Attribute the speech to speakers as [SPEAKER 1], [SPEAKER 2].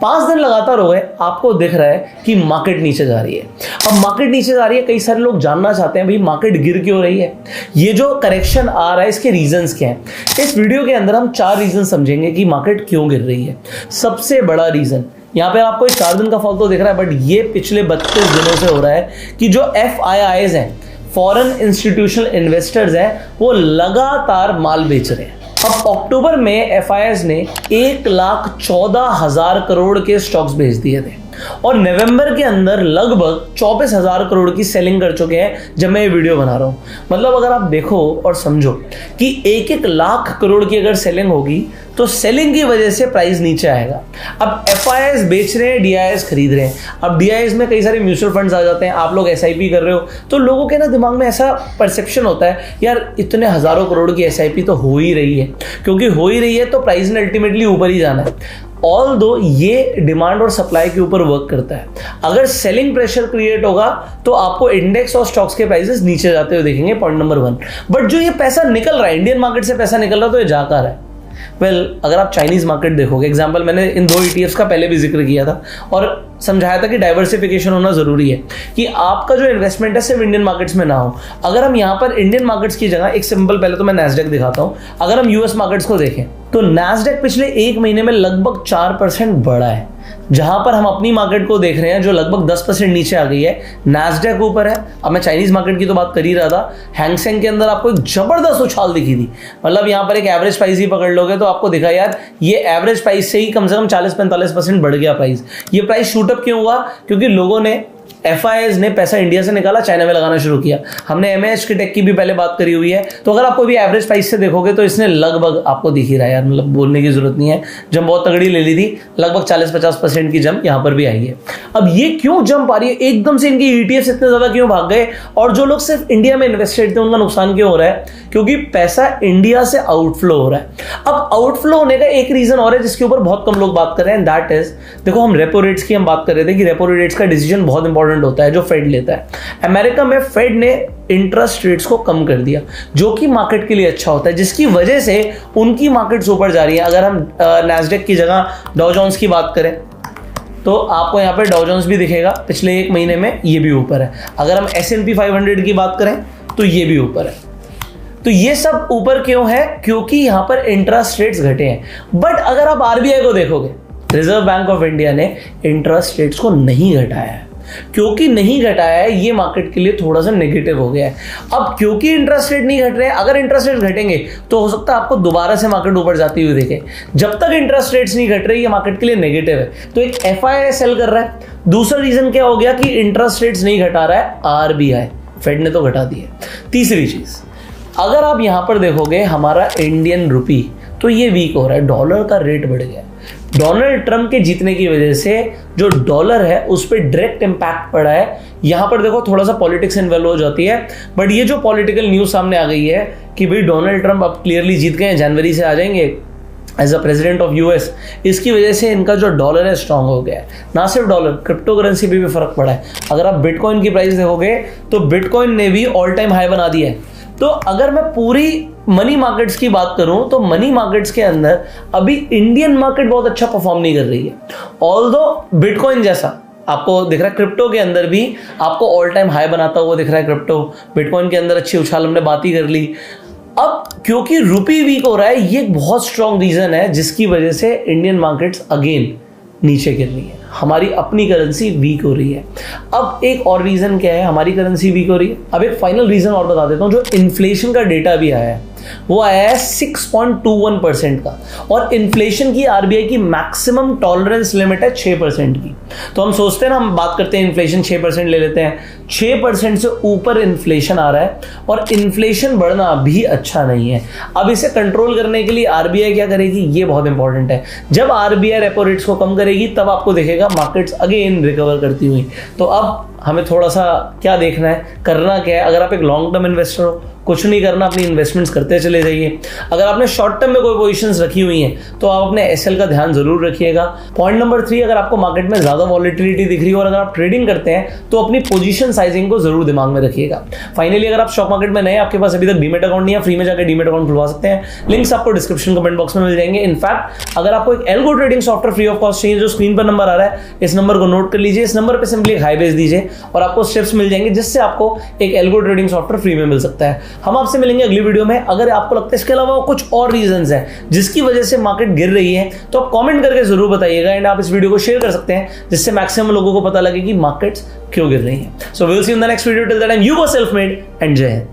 [SPEAKER 1] 5 दिन लगातार हो गए, आपको दिख रहा है कि मार्केट नीचे जा रही है। अब मार्केट नीचे जा रही है, कई सारे लोग जानना चाहते हैं भाई मार्केट गिर क्यों रही है, ये जो करेक्शन आ रहा है इसके रीजंस क्या हैं। इस वीडियो के अंदर हम 4 रीजन समझेंगे कि मार्केट क्यों गिर रही है। सबसे बड़ा रीजन यहाँ पे आपको 4 दिन का फॉल तो दिख रहा है, बट ये पिछले 32 दिनों से हो रहा है कि जो FIIs हैं, फॉरेन इंस्टीट्यूशनल इन्वेस्टर्स हैं, वो लगातार माल बेच रहे हैं। अब अक्टूबर में FIIs ने 1,14,000 करोड़ के स्टॉक्स भेज दिए थे और नवंबर के अंदर लगभग 24,000 करोड़ की सेलिंग कर चुके हैं जब मैं ये वीडियो बना रहा हूं। मतलब अगर आप देखो और समझो कि 1-1 लाख करोड़ की अगर सेलिंग होगी तो सेलिंग की वजह से प्राइस नीचे आएगा। अब FIIs बेच रहे हैं, DIIs खरीद रहे हैं। अब DIIs में कई सारे म्यूचुअल फंड्स आ जाते हैं, आप लोग SIP कर रहे हो तो लोगों के ना दिमाग में ऐसा परसेप्शन होता है यार इतने हजारों करोड़ की SIP तो हो ही रही है, क्योंकि हो ही रही है तो प्राइस ने अल्टीमेटली ऊपर ही जाना है। ऑल दो ये डिमांड और सप्लाई के ऊपर वर्क करता है। अगर सेलिंग प्रेशर क्रिएट होगा तो आपको इंडेक्स और स्टॉक्स के प्राइसेस नीचे जाते हुए देखेंगे, पॉइंट नंबर 1। बट जो ये पैसा निकल रहा है, इंडियन मार्केट से पैसा निकल रहा है, तो ये जा कहाँ रहा है? अगर आप चाइनीज मार्केट देखोगे, एग्जांपल मैंने इन 2 ETFs का पहले भी जिक्र किया था और समझाया था कि डाइवर्सिफिकेशन होना जरूरी है, कि आपका जो इन्वेस्टमेंट है सिर्फ इंडियन मार्केट्स में ना हो। अगर हम यहाँ पर इंडियन मार्केट्स की जगह एक सिंपल, पहले तो मैं नैस्डैक दिखाता हूँ, अगर हम US मार्केट्स को देखें तो नैस्डैक पिछले 1 महीने में लगभग 4% बढ़ा है। जहां पर हम अपनी मार्केट को देख रहे हैं जो लगभग 10% नीचे आ गई है, नैस्डैक ऊपर है। अब मैं चाइनीज मार्केट की तो बात कर ही रहा था, हैंगसेंग के अंदर आपको एक जबरदस्त उछाल दिखी थी। मतलब यहां पर एक एवरेज प्राइस ही पकड़ लोगे तो आपको दिखा यार ये एवरेज प्राइस से ही कम से कम 40-45% बढ़ गया प्राइस। ये प्राइस शूटअप क्यों हुआ? क्योंकि लोगों ने, FIIs ने पैसा इंडिया से निकाला, चाइना में लगाना शुरू किया। हमने MAH के टेक की भी पहले बात करी हुई है, तो अगर आपको भी एवरेज प्राइस से देखोगे तो इसने लगभग, आपको दिख ही रहा है यार, मतलब बोलने की जरूरत नहीं है, जंप बहुत तगड़ी ले ली थी, लगभग 40-50% की जंप यहाँ पर भी आई है। अब ये क्यों जंप आ रही है एकदम से, इनकी ETFs इतने ज्यादा क्यों भाग गए, और जो लोग सिर्फ इंडिया में इन्वेस्टेड थे उनका नुकसान क्यों हो रहा है? क्योंकि पैसा इंडिया से आउटफ्लो हो रहा है। अब आउटफ्लो होने का एक रीजन और है जिसके ऊपर बहुत कम लोग बात कर रहे हैं, दैट इज, देखो हम रेपो रेट्स की हम बात कर रहे थे कि रेपो रेट्स का डिसीजन बहुत इंपॉर्टेंट होता है जो फेड लेता है। अमेरिका में फेड ने इंटरेस्ट रेट्स को कम कर दिया, जो कि मार्केट के लिए अच्छा होता है, जिसकी वजह से उनकी मार्केट्स ऊपर जा रही है। अगर हम नैस्डैक की जगह डाउ जोन्स की बात करें तो आपको यहाँ पे डाउ जोन्स भी दिखेगा, पिछले 1 महीने में ये भी ऊपर है। अगर हम S&P 500 की बात करें तो ये भी ऊपर है। तो ये सब ऊपर क्यों है? क्योंकि यहाँ पर इंटरेस्ट रेट्स घटे हैं। बट अगर आप RBI को देखोगे, रिजर्व बैंक ऑफ इंडिया ने इंटरेस्ट रेट्स को नहीं घटाया है। क्योंकि नहीं घटाया है, ये मार्केट के लिए थोड़ा सा नेगेटिव हो गया है। अब क्योंकि इंटरेस्ट रेट नहीं घट रहे हैं, अगर इंटरेस्ट रेट घटेंगे तो हो सकता है आपको दोबारा से मार्केट ऊपर जाती हुई देखे। जब तक इंटरेस्ट रेट्स नहीं घट रहे, ये मार्केट के लिए नेगेटिव है। तो एक FII सेल कर रहा है। दूसरा रीजन क्या हो गया कि इंटरेस्ट रेट्स नहीं घटा रहा है RBI, फेड ने तो घटा दी है। तीसरी चीज, अगर आप यहां पर देखोगे हमारा इंडियन रुपी, तो ये वीक हो रहा है, डॉलर का रेट बढ़ गया है। डोनाल्ड ट्रंप के जीतने की वजह से जो डॉलर है उस पर डायरेक्ट इंपैक्ट पड़ा है। यहां पर देखो थोड़ा सा पॉलिटिक्स इन्वॉल्व हो जाती है, बट ये जो पॉलिटिकल न्यूज सामने आ गई है कि भाई डोनाल्ड ट्रंप अब क्लियरली जीत गए, जनवरी से आ जाएंगे as a president of US, इसकी वजह से इनका जो डॉलर है स्ट्रांग हो गया है। ना सिर्फ डॉलर, क्रिप्टो करेंसी पे भी फर्क पड़ा है। अगर आप बिटकॉइन की प्राइस देखोगे तो बिटकॉइन ने भी ऑल टाइम हाई बना दिया है। तो अगर मैं पूरी मनी मार्केट्स की बात करूं तो मनी मार्केट्स के अंदर अभी इंडियन मार्केट बहुत अच्छा परफॉर्म नहीं कर रही है। ऑल्दो बिटकॉइन जैसा आपको दिख रहा है, क्रिप्टो के अंदर भी आपको ऑल टाइम हाई बनाता हुआ दिख रहा है क्रिप्टो। बिटकॉइन के अंदर अच्छी उछाल हमने बात ही कर ली। अब क्योंकि रुपी वीक हो रहा है, ये एक बहुत स्ट्रॉन्ग रीजन है जिसकी वजह से इंडियन मार्केट्स अगेन नीचे गिर रही है, हमारी अपनी करेंसी वीक हो रही है। अब एक और रीजन क्या है, हमारी करेंसी वीक हो रही है। अब एक फाइनल रीजन और बता देता हूं, जो इन्फ्लेशन का डेटा भी आया है वो आया है 6.21% का, और इन्फ्लेशन की RBI की मैक्सिमम टॉलरेंस लिमिट है 6% की। तो हम सोचते हैं ना, हम बात करते हैं इन्फ्लेशन 6% ले लेते हैं, 6% से ऊपर इन्फ्लेशन आ रहा है और इन्फ्लेशन बढ़ना भी अच्छा नहीं है। अब इसे कंट्रोल करने के लिए RBI क्या करेगी, ये बहुत इंपॉर्टेंट है। जब RBI रेपो रेट्स को कम करेगी तब आपको देखेगा मार्केट्स अगेन रिकवर करती हुई। तो अब हमें थोड़ा सा क्या देखना है, करना क्या है। अगर आप एक लॉन्ग टर्म इन्वेस्टर हो कुछ नहीं करना, अपनी इन्वेस्टमेंट्स करते चले जाइए। अगर आपने शॉर्ट टर्म में कोई पोजीशंस रखी हुई हैं तो आप अपने एसएल का ध्यान जरूर रखिएगा। पॉइंट नंबर 3, अगर आपको मार्केट में ज्यादा वॉलिटिलिटी दिख रही है और अगर आप ट्रेडिंग करते हैं तो अपनी पोजीशन साइजिंग को जरूर दिमाग में रखिएगा। फाइनली, अगर आप स्टॉक मार्केट में नए, आपके पास अभी तक डीमेट अकाउंट नहीं है, फ्री में जाकर डीमेट अकाउंट खुलवा सकते हैं। लिंक्स आपको डिस्क्रिप्शन कमेंट बॉक्स में मिल जाएंगे। इनफैक्ट अगर आपको एक algo trading software free of cost चाहिए, जो स्क्रीन पर नंबर आ रहा है, इस नंबर को नोट कर लीजिए। इस नंबर पर सिंपली हाई भेज दीजिए और आपको स्टेप्स मिल जाएंगे जिससे आपको एक एल्गो ट्रेडिंग सॉफ्टवेयर फ्री में मिल सकता है। हम आपसे मिलेंगे अगली वीडियो में। अगर आपको लगता है इसके अलावा कुछ और रीजंस हैं जिसकी वजह से मार्केट गिर रही है तो आप कमेंट करके जरूर बताइएगा एंड आप इस वीडियो को शेयर कर सकते हैं जिससे मैक्सिमम लोगों को पता लगे कि मार्केट्स क्यों गिर रही हैं। So we will see in the next video. Till that time, you were self made and Jai Hind.